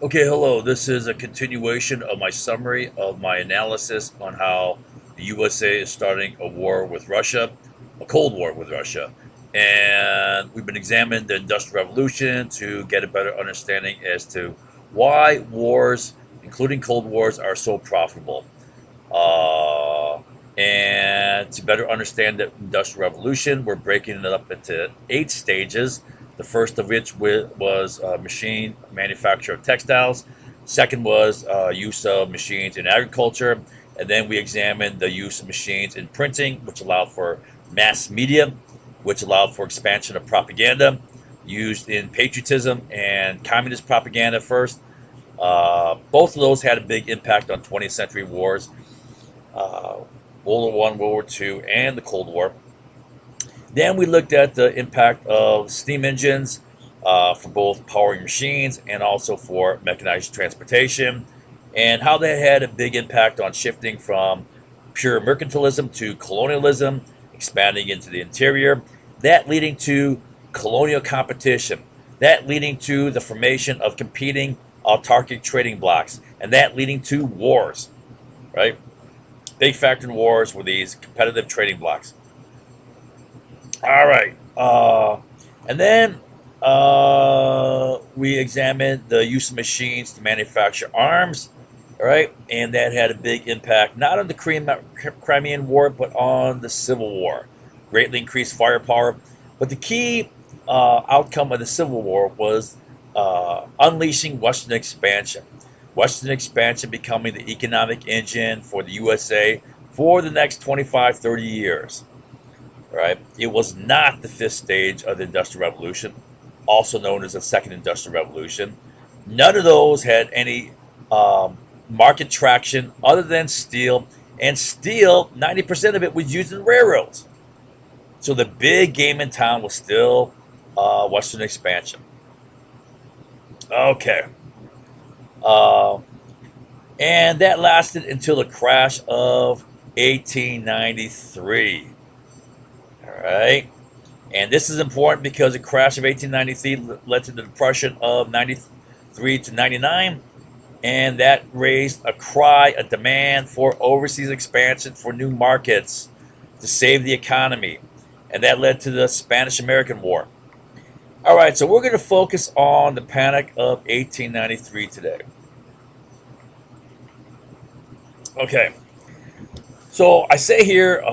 Okay, hello. This is a continuation of my summary of my analysis on how the USA is starting a war with Russia, a Cold War with Russia. And we've been examining the Industrial Revolution to get a better understanding as to why wars, including Cold Wars, are so profitable. And to better understand the Industrial Revolution, we're breaking it up into 8 stages. The first of which was machine manufacture of textiles. Second was use of machines in agriculture. And then we examined the use of machines in printing, which allowed for mass media, which allowed for expansion of propaganda used in patriotism and communist propaganda first. Both of those had a big impact on 20th century wars, uh, World War One, World War Two, and the Cold War. Then we looked at the impact of steam engines for both powering machines and also for mechanized transportation, and how they had a big impact on shifting from pure mercantilism to colonialism, expanding into the interior, that leading to colonial competition, that leading to the formation of competing autarkic trading blocks, and that leading to wars, right? Big factor in wars were these competitive trading blocks. All right. And then we examined the use of machines to manufacture arms. All right. And that had a big impact, not on the Crimean War, but on the Civil War. Greatly increased firepower. But the key outcome of the Civil War was unleashing Western expansion. Western expansion becoming the economic engine for the USA for the next 25, 30 years, right? It was not the fifth stage of the Industrial Revolution, also known as the Second Industrial Revolution. None of those had any market traction other than steel, and steel, 90% of it was used in railroads. So the big game in town was still Western expansion. Okay. Uh, and that lasted until the crash of 1893. All right. And this is important because the crash of 1893 led to the depression of 93 to 99. And that raised a cry, a demand for overseas expansion for new markets to save the economy. And that led to the Spanish American War. All right, so we're going to focus on the Panic of 1893 today. Okay, so I say here,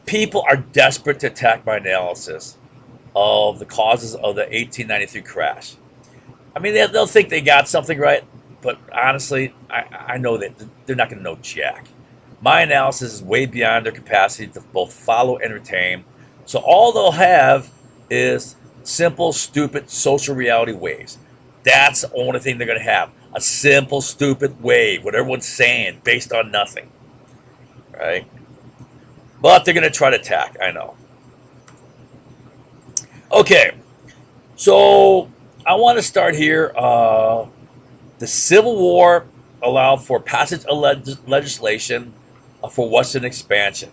people are desperate to attack my analysis of the causes of the 1893 crash. I mean, they'll think they got something right, but honestly, I know that they're not going to know jack. My analysis is way beyond their capacity to both follow and retain. So all they'll have is simple, stupid social reality waves. That's the only thing they're going to have. A simple, stupid wave, what everyone's saying, based on nothing, right? But they're going to try to attack, I know. Okay, so I want to start here. The Civil War allowed for passage of legislation for Western expansion.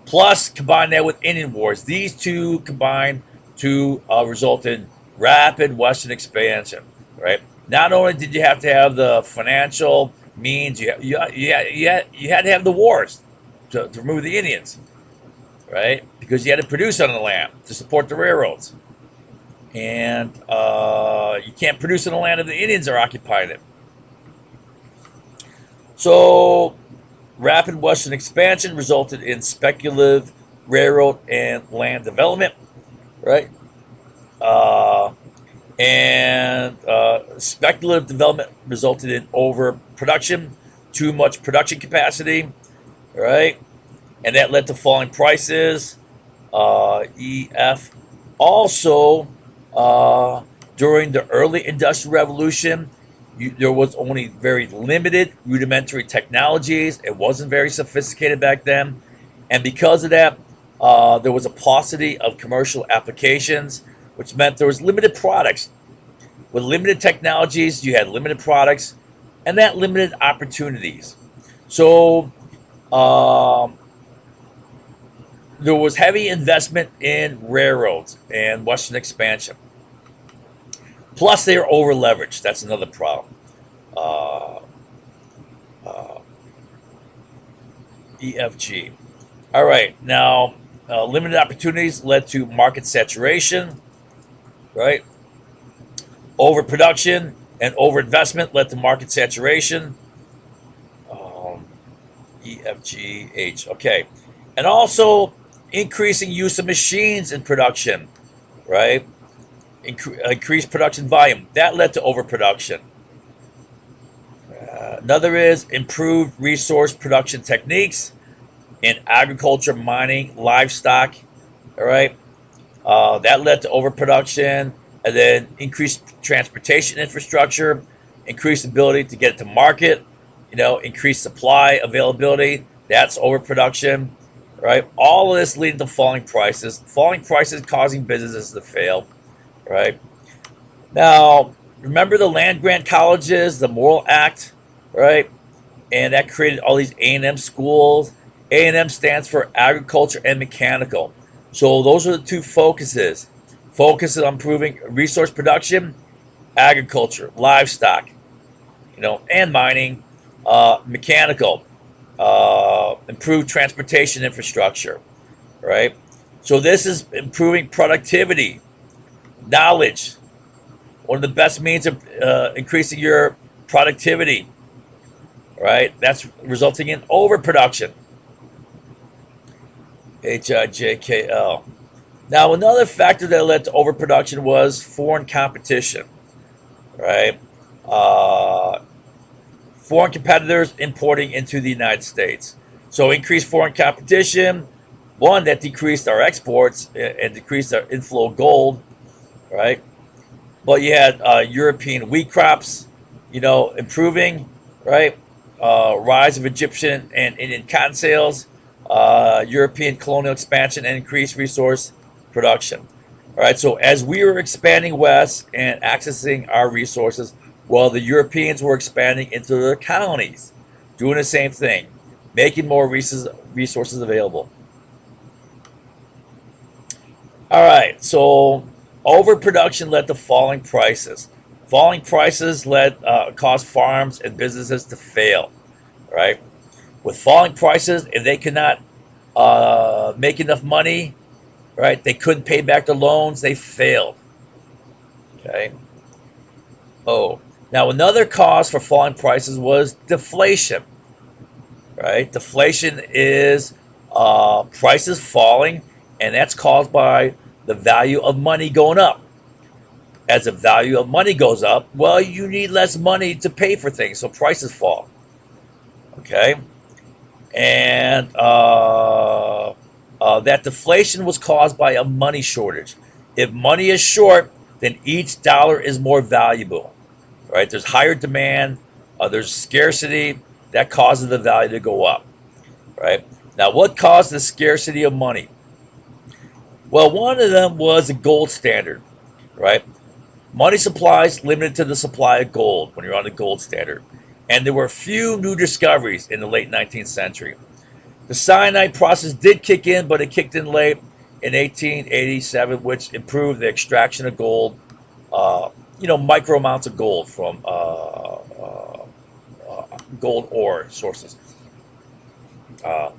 Plus, combine that with Indian wars. These two combined to result in rapid Western expansion. Right? Not only did you have to have the financial means, you had to have the wars to remove the Indians, right? Because you had to produce on the land to support the railroads, and you can't produce on the land if the Indians are occupying it. So rapid Western expansion resulted in speculative railroad and land development, right? Uh, and speculative development resulted in overproduction, too much production capacity, right? And that led to falling prices. EF. Also, during the early Industrial Revolution, there was only very limited rudimentary technologies. It wasn't very sophisticated back then. And because of that, there was a paucity of commercial applications, which meant there was limited products. With limited technologies, you had limited products, and that limited opportunities. So um, there was heavy investment in railroads and Western expansion. Plus, they are over leveraged. That's another problem. Uh, uh, EFG. All right. Now, limited opportunities led to market saturation, right? Overproduction and overinvestment led to market saturation. Um, EFGH. Okay. And also increasing use of machines in production, right? Increased production volume. That led to overproduction. Another is improved resource production techniques in agriculture, mining, livestock. All right. That led to overproduction, and then increased transportation infrastructure, increased ability to get it to market, increased supply availability. That's overproduction, right? All of this leading to falling prices. Falling prices causing businesses to fail, right? Now, remember the land grant colleges, the Morrill Act, right? And that created all these A&M schools. A&M stands for agriculture and mechanical. So those are the two focuses. Focus on improving resource production, agriculture, livestock, and mining. Mechanical, improved transportation infrastructure, right? So this is improving productivity, knowledge. One of the best means of increasing your productivity, right? That's resulting in overproduction. HIJKL. Now, another factor that led to overproduction was foreign competition, right? Uh, Foreign competitors importing into the United States. So, increased foreign competition, one, that decreased our exports and decreased our inflow of gold, right? But you had European wheat crops, improving, right? Rise of Egyptian and Indian cotton sales, European colonial expansion, and increased resource production. All right, so as we were expanding west and accessing our resources, well, the Europeans were expanding into their colonies, doing the same thing, making more resources available. All right, so overproduction led to falling prices. Falling prices caused farms and businesses to fail. Right, with falling prices, if they could not make enough money, right, they couldn't pay back the loans. They failed. Okay. Oh, now another cause for falling prices was deflation. Right, deflation is prices falling, and that's caused by the value of money going up. As the value of money goes up, well, you need less money to pay for things, so prices fall. Okay, and that deflation was caused by a money shortage. If money is short, then each dollar is more valuable. Right? There's higher demand. There's scarcity that causes the value to go up. Right? Now, what caused the scarcity of money? Well, one of them was the gold standard. Right? Money supplies limited to the supply of gold when you're on the gold standard. And there were few new discoveries in the late 19th century. The cyanide process did kick in, but it kicked in late in 1887, which improved the extraction of gold, micro amounts of gold from gold ore sources. Uh,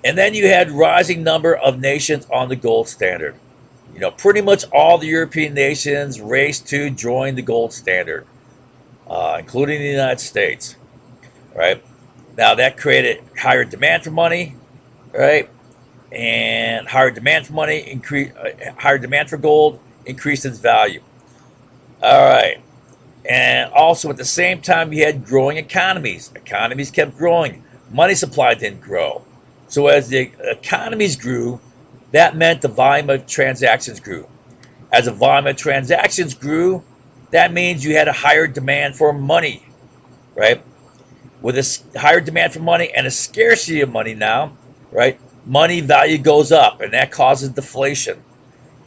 and then you had rising number of nations on the gold standard. Pretty much all the European nations raced to join the gold standard, including the United States. Right? Now that created higher demand for money, right? And higher demand for money higher demand for gold increased its value. All right. And also at the same time, you had growing economies. Economies kept growing. Money supply didn't grow. So as the economies grew, that meant the volume of transactions grew. As the volume of transactions grew, that means you had a higher demand for money, right? With a higher demand for money and a scarcity of money now, right? Money value goes up, and that causes deflation,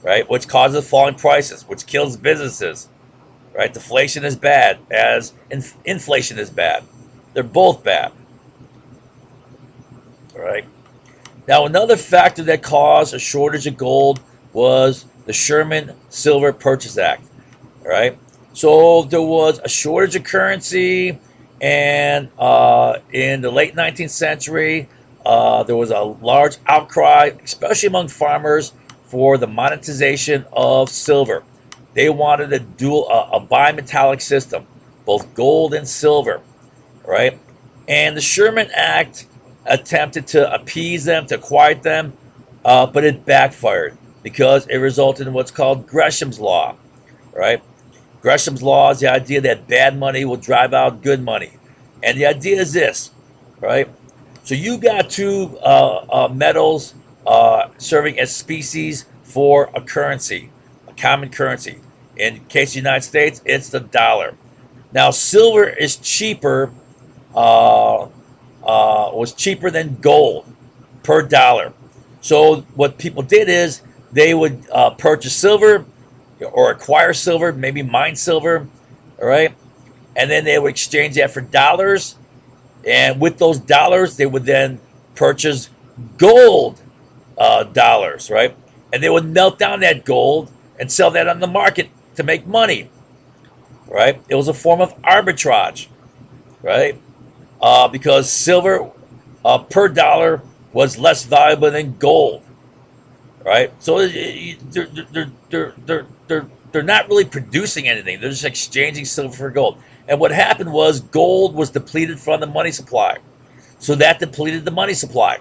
right? Which causes falling prices, which kills businesses, right? Deflation is bad, as inflation is bad. They're both bad, right? Now, another factor that caused a shortage of gold was the Sherman Silver Purchase Act, right? So there was a shortage of currency, and in the late 19th century, there was a large outcry, especially among farmers, for the monetization of silver. They wanted a bimetallic system, both gold and silver, right? And the Sherman Act attempted to appease them, to quiet them, but it backfired because it resulted in what's called Gresham's Law, right? Gresham's Law is the idea that bad money will drive out good money. And the idea is this, right? So you got two metals serving as species for a currency, a common currency. In case of the United States, it's the dollar. Now, silver is cheaper, was cheaper than gold per dollar. So what people did is they would purchase silver or acquire silver, maybe mine silver, all right? And then they would exchange that for dollars. And with those dollars, they would then purchase gold dollars, right? And they would melt down that gold and sell that on the market to make money, right? It was a form of arbitrage, right? Because silver per dollar was less valuable than gold, right? So they're not really producing anything. They're just exchanging silver for gold. And what happened was gold was depleted from the money supply. So that depleted the money supply,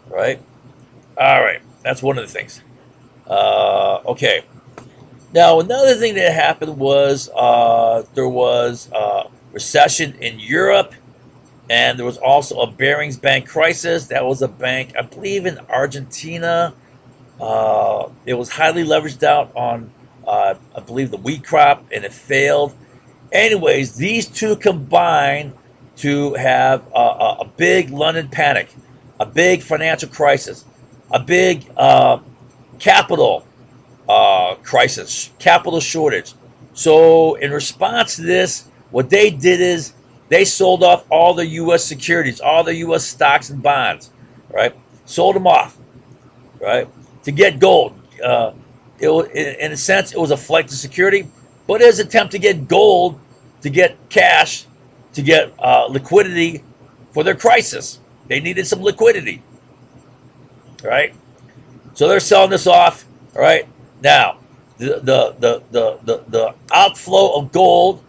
right? All right. That's one of the things. Okay. Now, another thing that happened was there was a recession in Europe, and there was also a Barings Bank crisis. That was a bank, I believe, in Argentina. It was highly leveraged out on, I believe, the wheat crop, and it failed. Anyways, these two combined to have a big London panic, a big financial crisis, a big capital crisis, capital shortage. So, in response to this, what they did is they sold off all the U.S. securities, all the U.S. stocks and bonds, right? Sold them off, right? To get gold. In a sense, it was a flight to security, but it was an attempt to get gold, to get cash, to get liquidity for their crisis. They needed some liquidity, right? So they're selling this off, all right? Now, the outflow of gold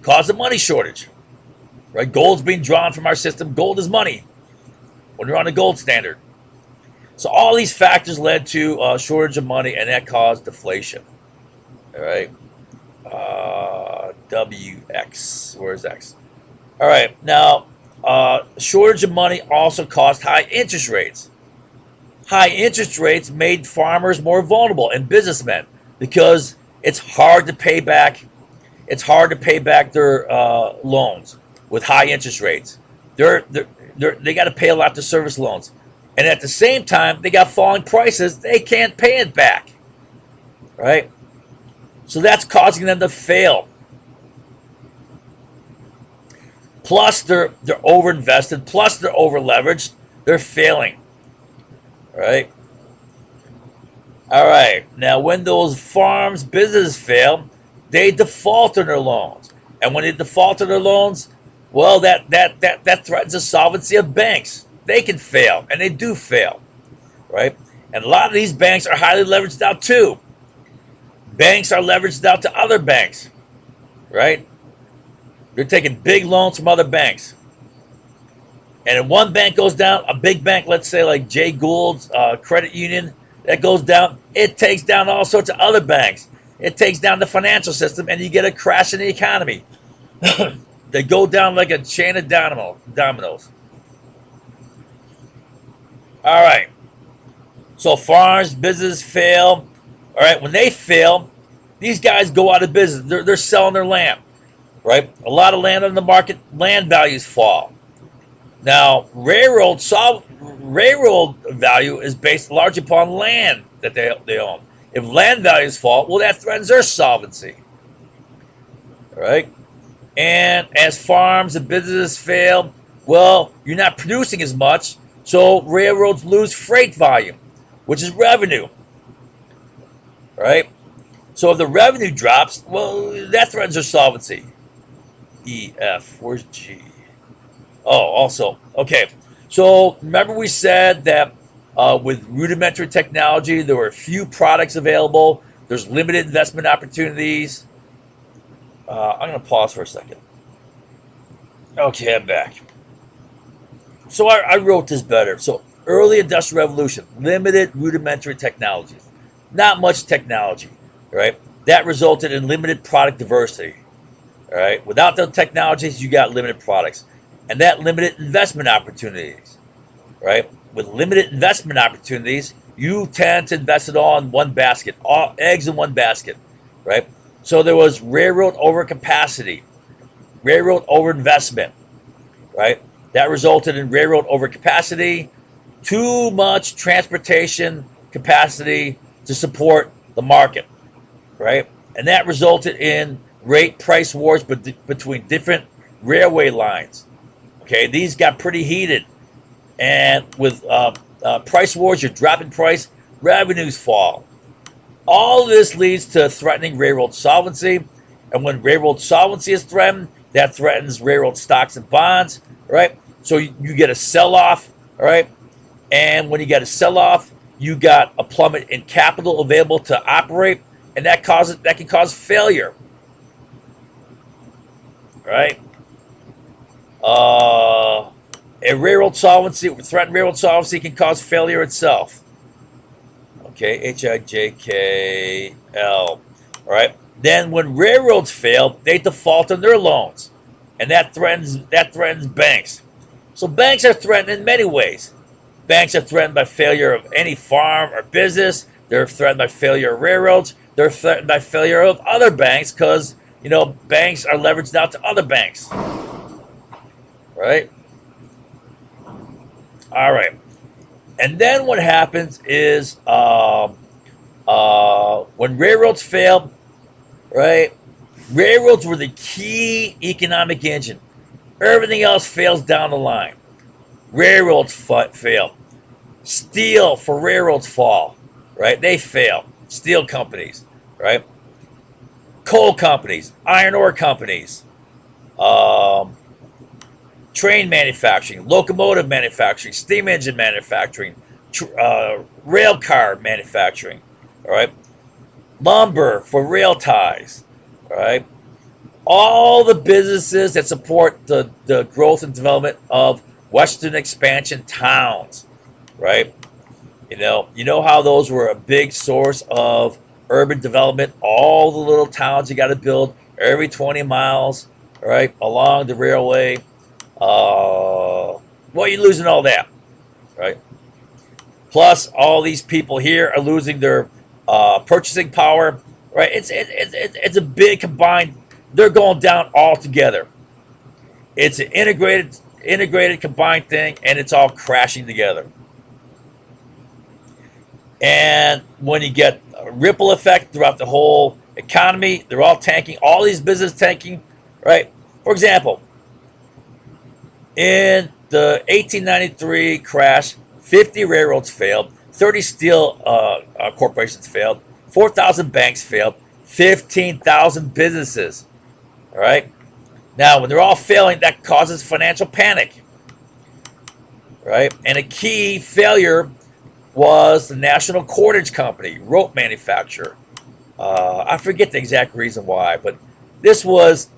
caused a money shortage, right? Gold's being drawn from our system. Gold is money when you're on a gold standard. So all these factors led to a shortage of money, and that caused deflation. All right. WX. Where's X? All right. Now, shortage of money also caused high interest rates. High interest rates made farmers more vulnerable and businessmen because it's hard to pay back. It's hard to pay back their loans with high interest rates. They got to pay a lot to service loans. And at the same time, they got falling prices. They can't pay it back, right? So that's causing them to fail. Plus, they're overinvested. Plus, they're overleveraged. They're failing, right? All right. Now, when those farms, businesses fail, they default on their loans. And when they default on their loans, well, that threatens the solvency of banks. They can fail, and they do fail, right? And a lot of these banks are highly leveraged out too. Banks are leveraged out to other banks, right? They're taking big loans from other banks. And if one bank goes down, a big bank, let's say like Jay Gould's credit union, that goes down, it takes down all sorts of other banks. It takes down the financial system, and you get a crash in the economy. They go down like a chain of dominoes. All right. So farms, businesses fail. All right. When they fail, these guys go out of business. They're selling their land, right? A lot of land on the market, land values fall. Now, railroad value is based largely upon land that they own. If land values fall, well, that threatens their solvency. All right. And as farms and businesses fail, well, you're not producing as much. So railroads lose freight volume, which is revenue, right? So if the revenue drops, well, that threatens their solvency. E, F, where's G? Oh, also, okay. So remember we said that with rudimentary technology, there were few products available. There's limited investment opportunities. I'm going to pause for a second. Okay, I'm back. So I wrote this better. So early industrial revolution, limited rudimentary technologies, not much technology, right? That resulted in limited product diversity. All right. Without those technologies, you got limited products, and that limited investment opportunities. Right. With limited investment opportunities, you tend to invest it all in one basket, all eggs in one basket. Right. So there was railroad overcapacity, railroad overinvestment. Right. That resulted in railroad overcapacity, too much transportation capacity to support the market. Right. And that resulted in rate price wars between different railway lines. Okay, these got pretty heated, and with price wars, you're dropping price, revenues fall. All of this leads to threatening railroad solvency, and when railroad solvency is threatened, that threatens railroad stocks and bonds. Right, so you get a sell-off. All right, and when you get a sell-off, you got a plummet in capital available to operate, and that can cause failure. Right? A railroad solvency, threatened railroad solvency can cause failure itself. Okay, HIJKL. All right. Then when railroads fail, they default on their loans, and that threatens banks. So banks are threatened in many ways. Banks are threatened by failure of any farm or business. They're threatened by failure of railroads. They're threatened by failure of other banks because banks are leveraged out to other banks. Right? All right. And then what happens is when railroads fail, right? Railroads were the key economic engine. Everything else fails down the line. Railroads fail. Steel for railroads fall, right? They fail. Steel companies, right? Coal companies, iron ore companies, train manufacturing, locomotive manufacturing, steam engine manufacturing, rail car manufacturing, all right? Lumber for rail ties, all right? All the businesses that support the growth and development of Western expansion towns, right? You know how those were a big source of urban development. All the little towns you got to build every 20 miles, right, along the railway. Well, you're losing all that, right? Plus, all these people here are losing their purchasing power, right? It's a big combined. They're going down all together. It's an integrated combined thing, and it's all crashing together. And when you get a ripple effect throughout the whole economy, they're all tanking. All these businesses tanking, right? For example, in the 1893 crash, 50 railroads failed, 30 steel corporations failed, 4,000 banks failed, 15,000 businesses. All right. Now, when they're all failing, that causes financial panic. Right. And a key failure was the National Cordage Company, rope manufacturer. I forget the exact reason why, but this was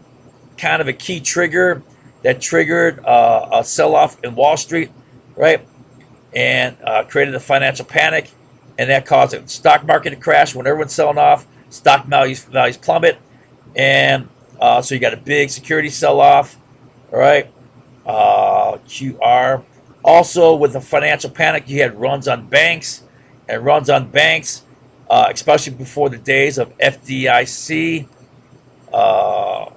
kind of a key trigger that triggered a sell-off in Wall Street, right? And created a financial panic, and that caused the stock market to crash. When everyone's selling off, stock values plummet, and so you got a big security sell-off, all right? QR. Also, with the financial panic, you had runs on banks, and runs on banks, especially before the days of FDIC, the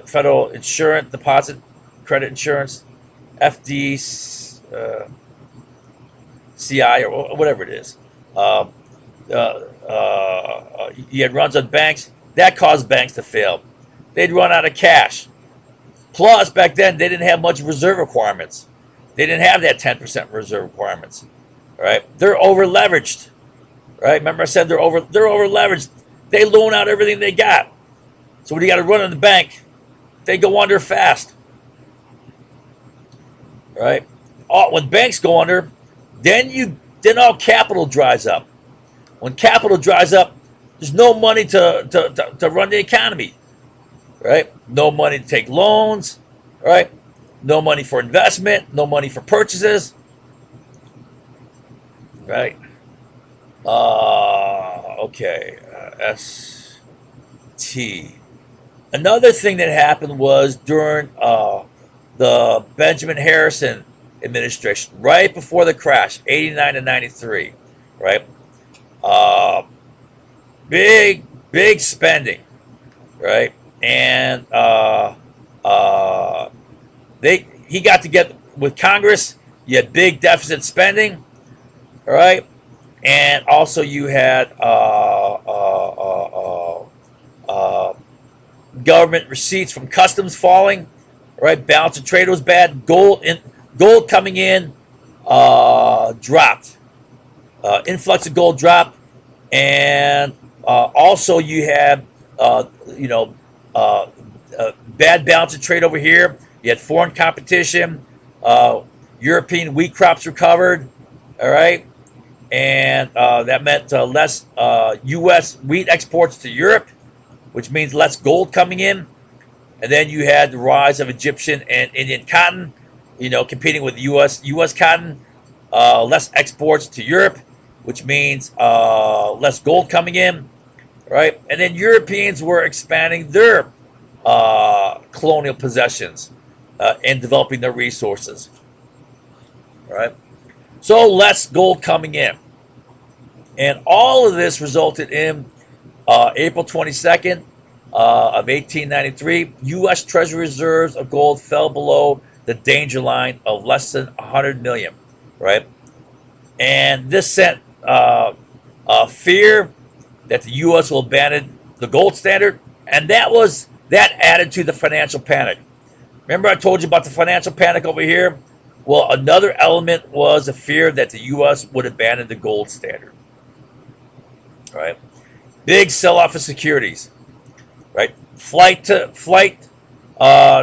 Federal Insurance Deposit Credit Insurance, FDCI, or whatever it is. You had runs on banks. That caused banks to fail. They'd run out of cash. Plus, back then, they didn't have much reserve requirements. They didn't have that 10% reserve requirements. All right? They're over leveraged. right? Remember I said they're over leveraged. They loan out everything they got. So when you got to run in the bank, they go under fast, right? When banks go under, then all capital dries up. When capital dries up, there's no money to run the economy, right? No money to take loans, right? No money for investment, no money for purchases, right? Okay, ST. Another thing that happened was during the Benjamin Harrison administration, right before the crash, 89 to 93, right? Uh, big spending, right? And he got to get with Congress. You had big deficit spending, all right, and also you had government receipts from customs falling, right? Balance of trade was bad. Gold coming in dropped. Influx of gold dropped, and also you had you know bad balance of trade over here. You had foreign competition. European wheat crops recovered, all right, and that meant less U.S. wheat exports to Europe, which means less gold coming in. And then you had the rise of Egyptian and Indian cotton, competing with U.S. cotton, less exports to Europe, which means less gold coming in, right? And then Europeans were expanding their colonial possessions and developing their resources, right? So less gold coming in. And all of this resulted in April 22nd of 1893, U.S. Treasury reserves of gold fell below the danger line of less than 100 million, right? And this sent fear that the U.S. will abandon the gold standard, and that added to the financial panic. Remember I told you about the financial panic over here? Well, another element was a fear that the U.S. would abandon the gold standard, right? Big sell-off of securities, right? Flight to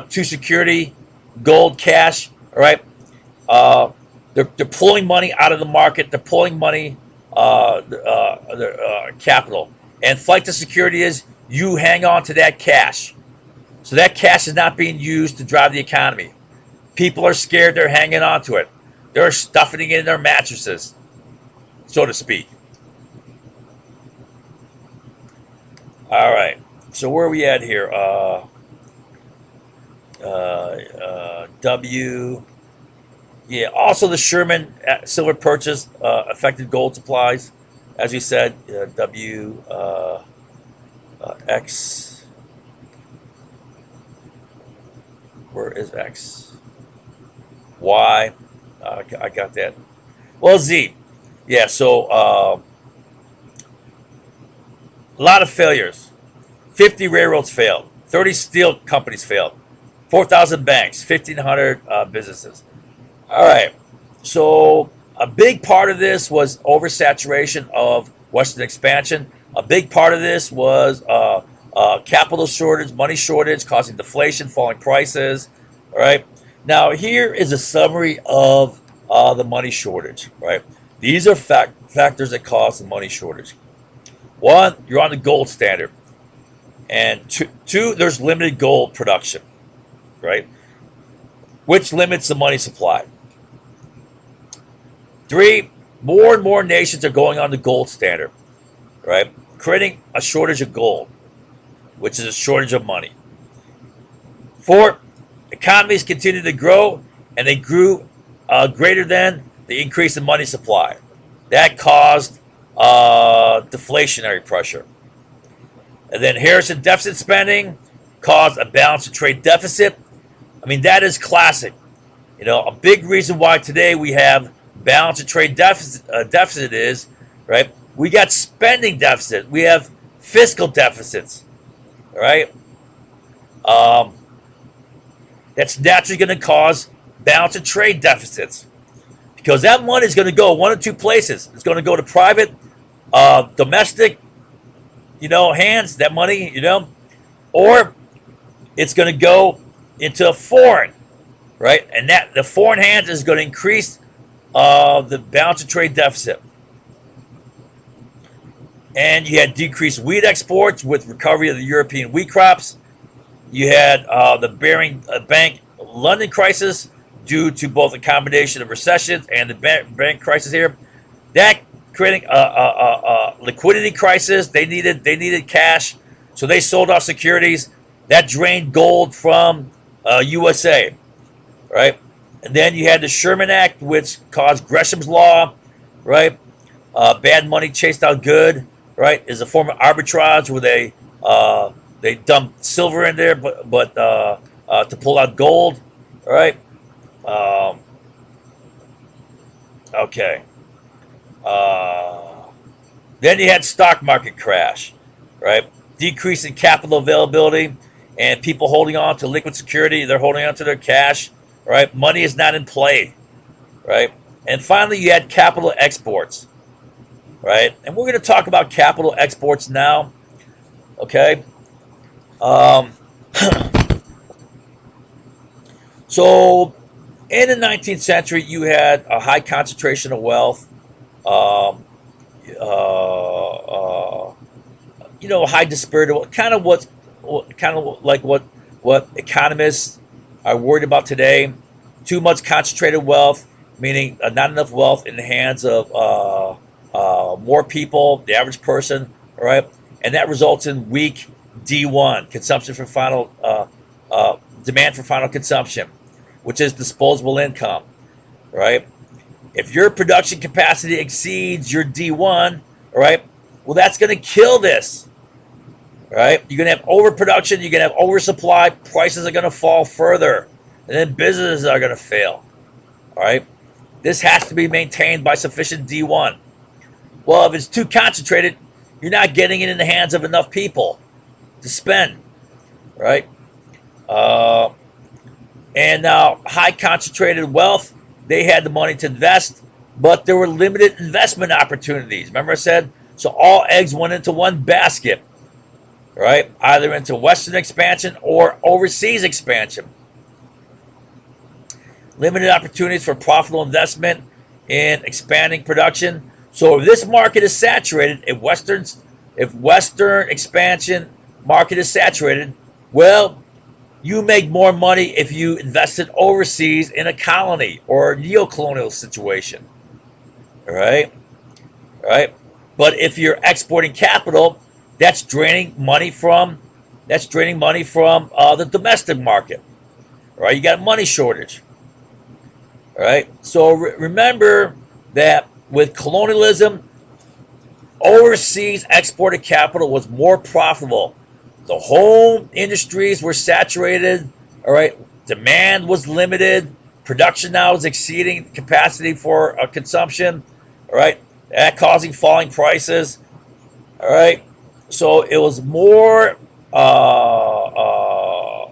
security, gold, cash, all right? They're pulling money out of the market. They're pulling money, capital. And flight to security is you hang on to that cash. So that cash is not being used to drive the economy. People are scared. They're hanging on to it. They're stuffing it in their mattresses, so to speak. All right. So where are we at here? W. Yeah. Also, the Sherman silver purchase affected gold supplies, as we said. W. X. Where is X? Y. I got that. Well, Z. Yeah. So a lot of failures. 50 railroads failed. 30 steel companies failed. 4,000 banks. 1,500 businesses. All right. So a big part of this was oversaturation of Western expansion. A big part of this was capital shortage, money shortage, causing deflation, falling prices. All right. Now here is a summary of the money shortage. Right. These are factors that cause the money shortage. One, you're on the gold standard. And two, there's limited gold production, right? Which limits the money supply. Three, more and more nations are going on the gold standard, right? Creating a shortage of gold, which is a shortage of money. Four, economies continue to grow, and they grew greater than the increase in money supply. That caused deflationary pressure. And then Harrison deficit spending caused a balance of trade deficit. I mean, that is classic. A big reason why today we have balance of trade deficit is, right? We got spending deficit. We have fiscal deficits, right? That's naturally going to cause balance of trade deficits because that money is going to go one of two places. It's going to go to private domestic, hands, that money, or it's going to go into foreign, right? And that the foreign hands is going to increase the balance of trade deficit. And you had decreased wheat exports with recovery of the European wheat crops. You had the Bearing Bank London crisis due to both a combination of recessions and the bank crisis here. That creating a liquidity crisis. They needed cash, so they sold off securities. That drained gold from USA, right? And then you had the Sherman Act, which caused Gresham's Law, right? Bad money chased out good, right? Is a form of arbitrage where they dump silver in there, but to pull out gold, right? Okay. Then you had stock market crash, right? Decrease in capital availability and people holding on to liquid security. They're holding on to their cash, right? Money is not in play, right? And finally, you had capital exports, right? And we're going to talk about capital exports now, okay? So in the 19th century, you had a high concentration of wealth, high disparity, kind of what economists are worried about today. Too much concentrated wealth, meaning not enough wealth in the hands of more people, the average person, right? And that results in weak D1, consumption for final demand for final consumption, which is disposable income, right? If your production capacity exceeds your D1, right, well, that's going to kill this, right? You're going to have overproduction, you're going to have oversupply, prices are going to fall further, and then businesses are going to fail, all right? This has to be maintained by sufficient D1. Well, if it's too concentrated, you're not getting it in the hands of enough people to spend, right? And now, high concentrated wealth, they had the money to invest, but there were limited investment opportunities. Remember I said, so all eggs went into one basket, right? Either into Western expansion or overseas expansion. Limited opportunities for profitable investment in expanding production. So if this market is saturated, if Western expansion market is saturated, well, you make more money if you invested overseas in a colony or a neo-colonial situation, all right? All right. But if you're exporting capital, that's draining money from the domestic market, all right? You got a money shortage, all right? So remember that with colonialism, overseas exported capital was more profitable. The home industries were saturated, all right? Demand was limited. Production now is exceeding capacity for consumption, all right? That causing falling prices, all right? So it was more, a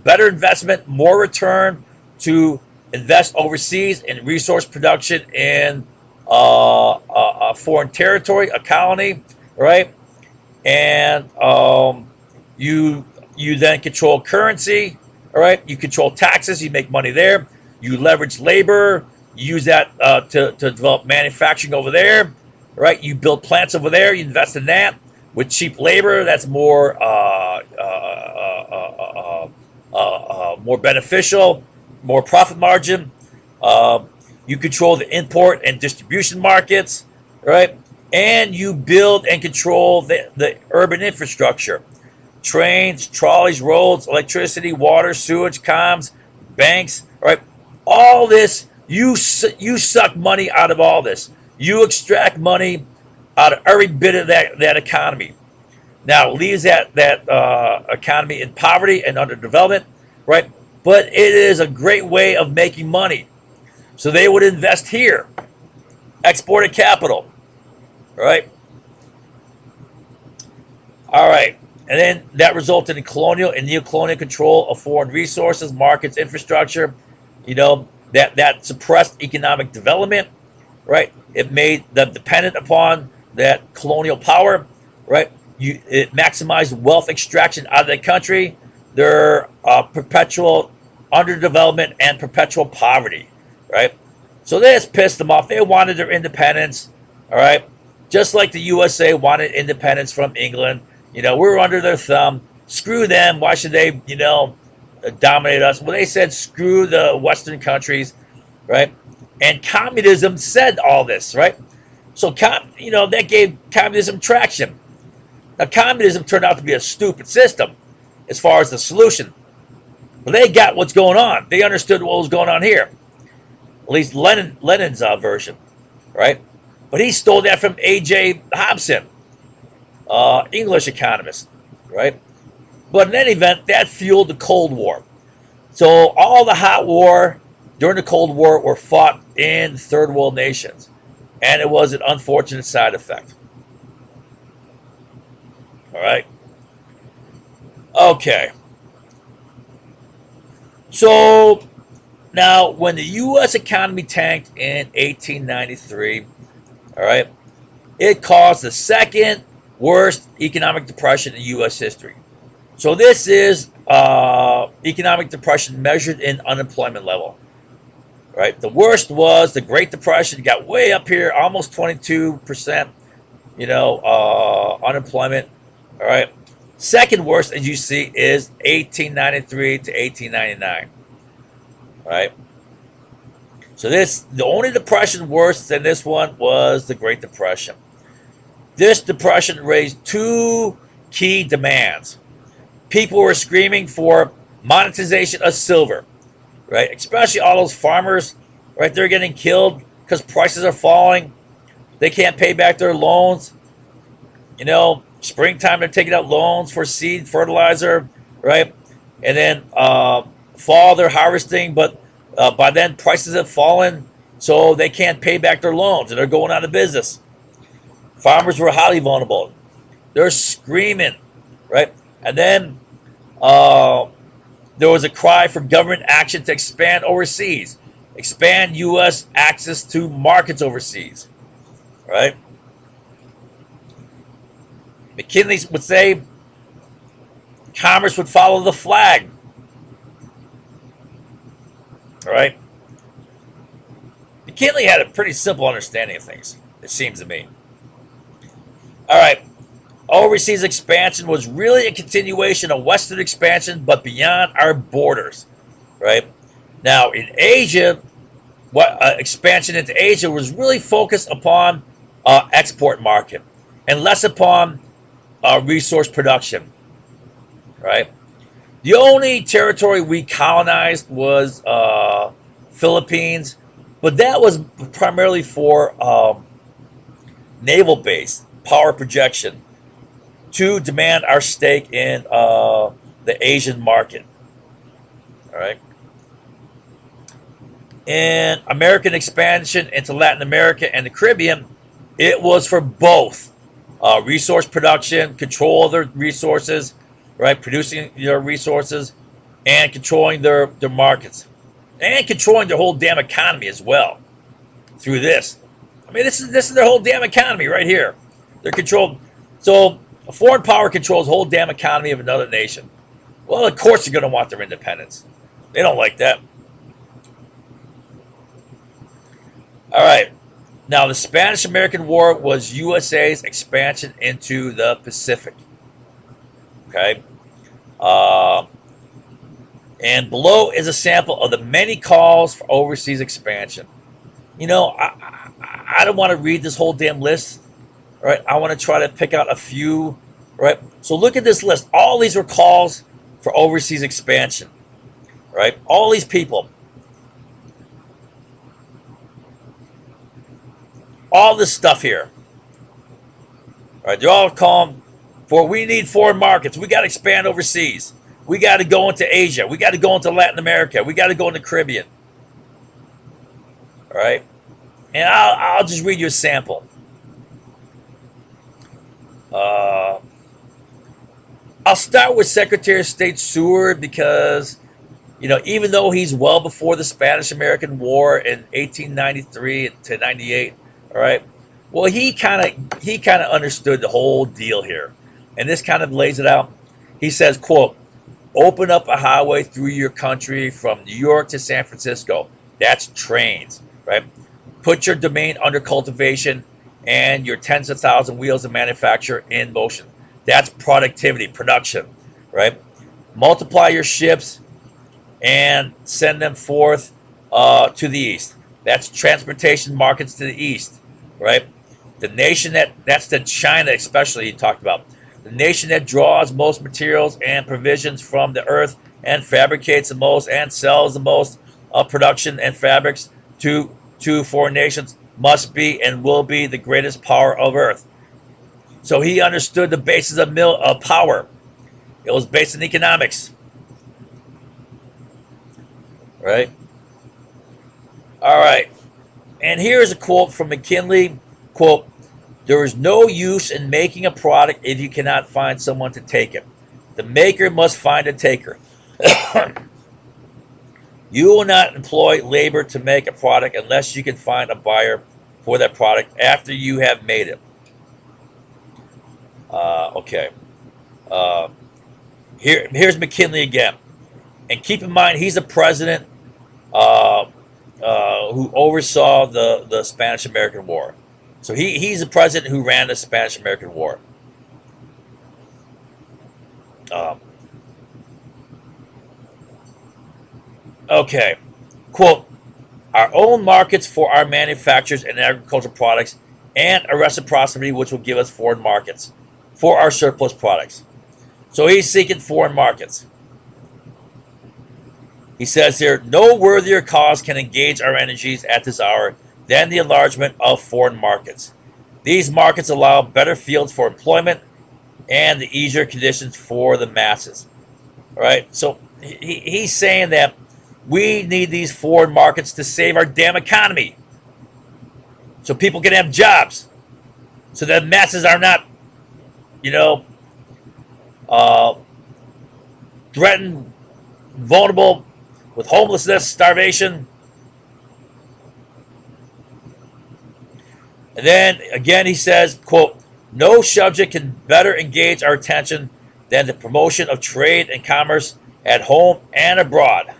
better investment, more return to invest overseas in resource production in a foreign territory, a colony, right? And you then control currency, all right? You control taxes, you make money there. You leverage labor, you use that to develop manufacturing over there, right? You build plants over there, you invest in that. With cheap labor, that's more more beneficial, more profit margin. You control the import and distribution markets, right? And you build and control the urban infrastructure. Trains, trolleys, roads, electricity, water, sewage, comms, banks, right? All this, you suck money out of all this. You extract money out of every bit of that economy. Now, it leaves that economy in poverty and underdevelopment, right? But it is a great way of making money. So they would invest here, exported capital, right? All right. And then that resulted in colonial and neo-colonial control of foreign resources, markets, infrastructure. That suppressed economic development, right? It made them dependent upon that colonial power, right? It maximized wealth extraction out of the country, their perpetual underdevelopment and perpetual poverty, right? So this pissed them off. They wanted their independence, all right? Just like the USA wanted independence from England. We were under their thumb. Screw them. Why should they, dominate us? Well, they said screw the Western countries, right? And communism said all this, right? So, that gave communism traction. Now, communism turned out to be a stupid system as far as the solution. But they got what's going on. They understood what was going on here. At least Lenin's version, right? But he stole that from A.J. Hobson, English economist, right? But in any event, that fueled the Cold War. So all the hot war during the Cold War were fought in third world nations. And it was an unfortunate side effect. All right. Okay. So now, when the U.S. economy tanked in 1893, all right, it caused the second worst economic depression in U.S. history. So this is economic depression measured in unemployment level. Right. The worst was the Great Depression. It got way up here, almost 22%. Unemployment. All right. Second worst, as you see, is 1893 to 1899. All right. So the only depression worse than this one was the Great Depression. This depression raised two key demands. People were screaming for monetization of silver, right? Especially all those farmers, right? They're getting killed because prices are falling. They can't pay back their loans. Springtime, they're taking out loans for seed, fertilizer, right? And then fall, they're harvesting, but by then prices have fallen, so they can't pay back their loans, and they're going out of business. Farmers were highly vulnerable. They're screaming, right? And then there was a cry for government action to expand overseas, expand U.S. access to markets overseas, right? McKinley would say commerce would follow the flag. All right. McKinley had a pretty simple understanding of things, it seems to me. All right. Overseas expansion was really a continuation of Western expansion, but beyond our borders. Right. Now, in Asia, expansion into Asia was really focused upon export market and less upon resource production. Right. The only territory we colonized was Philippines, but that was primarily for naval base, power projection, to demand our stake in the Asian market. All right. In American expansion into Latin America and the Caribbean, it was for both resource production, control of their resources, right, producing their resources, and controlling their markets, and controlling their whole damn economy as well through this. I mean, this is their whole damn economy right here. They're controlled. So a foreign power controls the whole damn economy of another nation. Well, of course they're going to want their independence. They don't like that. All right. Now, the Spanish-American War was USA's expansion into the Pacific. Okay. And below is a sample of the many calls for overseas expansion. I don't want to read this whole damn list. Right. I want to try to pick out a few. Right. So look at this list. All these were calls for overseas expansion. Right. All these people. All this stuff here. All right. They're all calling for we need foreign markets. We got to expand overseas. We got to go into Asia. We got to go into Latin America. We got to go into the Caribbean. All right. And I'll just read you a sample. I'll start with Secretary of State Seward because, even though he's well before the Spanish-American War in 1893 to 98, all right, Well, he kind of understood the whole deal here, and this kind of lays it out. He says, "quote Open up a highway through your country from New York to San Francisco. That's trains, right? Put your domain under cultivation and your tens of thousand wheels of manufacture in motion. That's productivity, production, right? Multiply your ships and send them forth to the east. That's transportation markets to the east, right? The nation that's the China, especially you talked about, the nation that draws most materials and provisions from the earth and fabricates the most and sells the most production and fabrics to foreign nations must be and will be the greatest power of earth. So he understood the basis of power. It was based in economics, right? All right. And here's a quote from McKinley. Quote, there is no use in making a product if you cannot find someone to take it. The maker must find a taker. You will not employ labor to make a product unless you can find a buyer for that product after you have made it. Okay. Uh, here's McKinley again. And keep in mind, he's a president uh, who oversaw the Spanish American War. So he's the president who ran the Spanish American War. Um, okay. Quote, our own markets for our manufacturers and agricultural products, and a reciprocity which will give us foreign markets for our surplus products. So he's seeking foreign markets. He says here, no worthier cause can engage our energies at this hour than the enlargement of foreign markets. These markets allow better fields for employment and the easier conditions for the masses. All right. So he's saying that we need these foreign markets to save our damn economy, so people can have jobs, so that masses are not, you know, uh, threatened, vulnerable with homelessness, starvation. And then again, he says, quote, no subject can better engage our attention than the promotion of trade and commerce at home and abroad.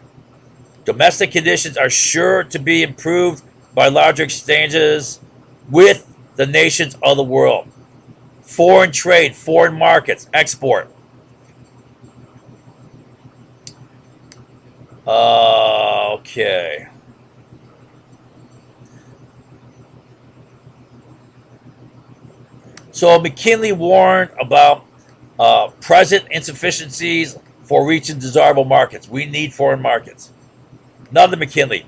Domestic conditions are sure to be improved by larger exchanges with the nations of the world. Foreign trade, foreign markets, export. Okay. So McKinley warned about present insufficiencies for reaching desirable markets. We need foreign markets. Another McKinley.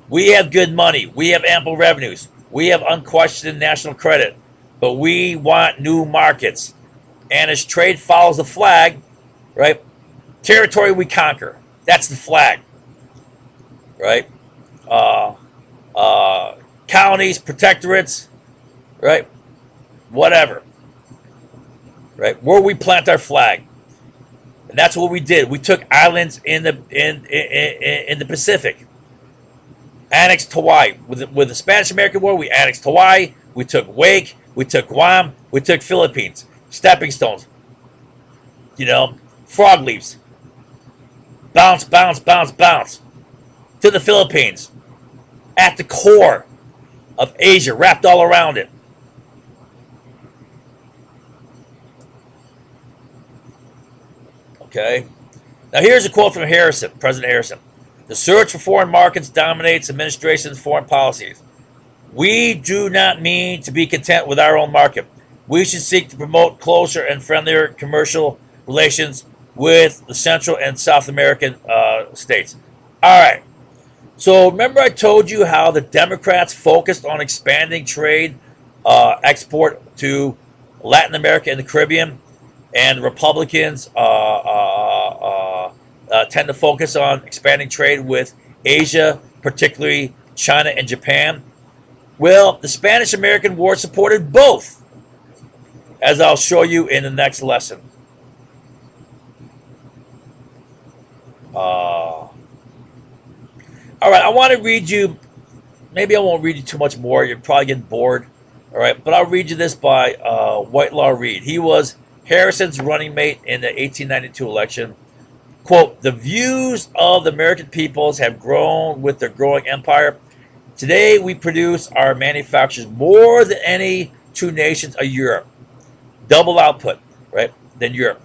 We have good money. We have ample revenues. We have unquestioned national credit. But we want new markets. And as trade follows the flag, right? Territory we conquer. That's the flag, right? Uh, Colonies, protectorates, right? Whatever, right? Where we plant our flag, and that's what we did. We took islands in the Pacific, annexed Hawaii. With the Spanish American War, we annexed Hawaii. We took Wake. We took Guam. We took Philippines. Stepping stones. Frog leaves. Bounce, bounce, bounce, bounce to the Philippines, at the core of Asia, wrapped all around it. Okay. Now here's a quote from Harrison, President Harrison. The search for foreign markets dominates administration's foreign policies. We do not mean to be content with our own market. We should seek to promote closer and friendlier commercial relations with the Central and South American states. All right. So remember I told you how the Democrats focused on expanding trade, export to Latin America and the Caribbean, and Republicans tend to focus on expanding trade with Asia, particularly China and Japan. Well, the Spanish-American War supported both, as I'll show you in the next lesson. All right, I want to read you. Maybe I won't read you too much more. You're probably getting bored. All right, but I'll read you this by Whitelaw Reid. He was Harrison's running mate in the 1892 election. Quote, the views of the American peoples have grown with their growing empire. Today, we produce our manufactures more than any two nations of Europe. Double output, right, than Europe.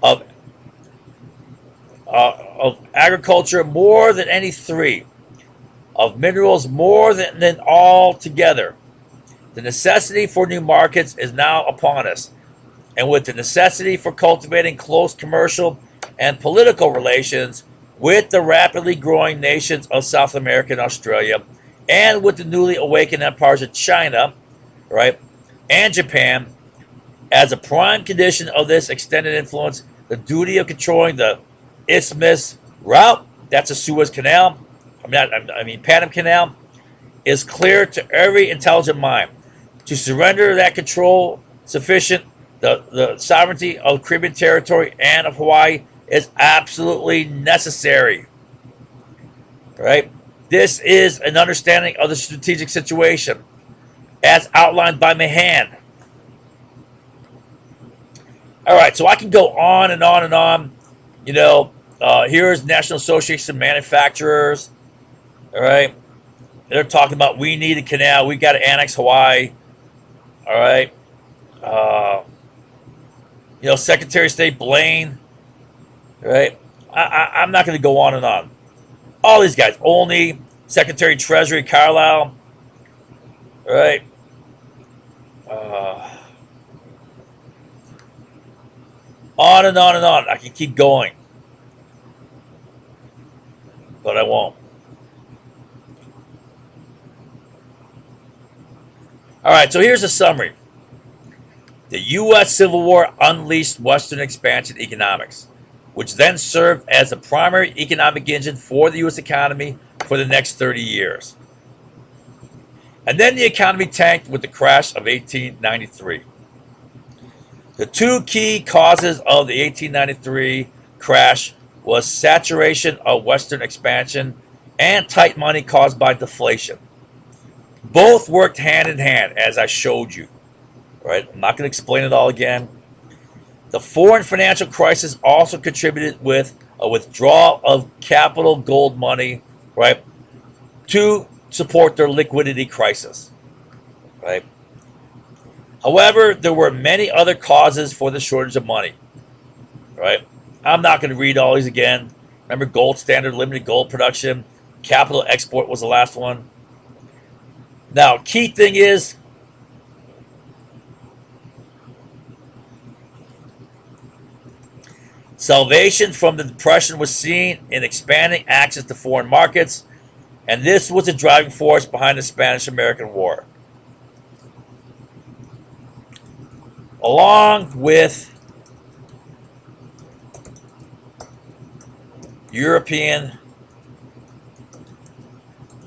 Of, of agriculture, more than any three. Of minerals, more than all together. The necessity for new markets is now upon us. And with the necessity for cultivating close commercial and political relations with the rapidly growing nations of South America and Australia, and with the newly awakened empires of China, right, and Japan, as a prime condition of this extended influence, the duty of controlling the isthmus route, that's a Suez Canal, I mean Panama Canal, is clear to every intelligent mind. To surrender that control sufficient, the sovereignty of Caribbean territory and of Hawaii is absolutely necessary. Right? This is an understanding of the strategic situation as outlined by Mahan. All right, so I can go on and on and on. You know, here's National Association of Manufacturers. All right, they're talking about we need a canal. We got to annex Hawaii. All right. You know, Secretary of State Blaine. Right. I'm not going to go on and on. All these guys. Olney, Secretary of Treasury Carlisle. All right. On and on and on. I can keep going, but I won't. All right, so here's a summary. The U.S. Civil War unleashed Western expansion economics, which then served as the primary economic engine for the U.S. economy for the next 30 years. And then the economy tanked with the crash of 1893. The two key causes of the 1893 crash was saturation of Western expansion and tight money caused by deflation. Both worked hand in hand, as I showed you. Right? I'm not going to explain it all again. The foreign financial crisis also contributed with a withdrawal of capital gold money, right, to support their liquidity crisis. Right? However, there were many other causes for the shortage of money. Right? I'm not going to read all these again. Remember, gold standard, limited gold production, capital export was the last one. Now, key thing is, salvation from the Depression was seen in expanding access to foreign markets, and this was a driving force behind the Spanish-American War. Along with European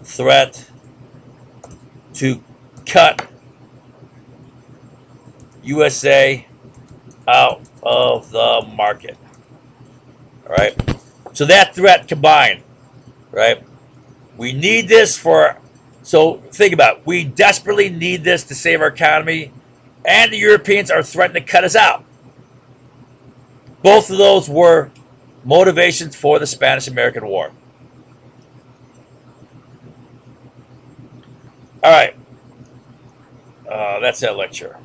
threat to cut USA out of the market. All right. So that threat combined, right? We need this for, so think about it. We desperately need this to save our economy, and the Europeans are threatening to cut us out. Both of those were motivations for the Spanish-American War. All right. That's that lecture.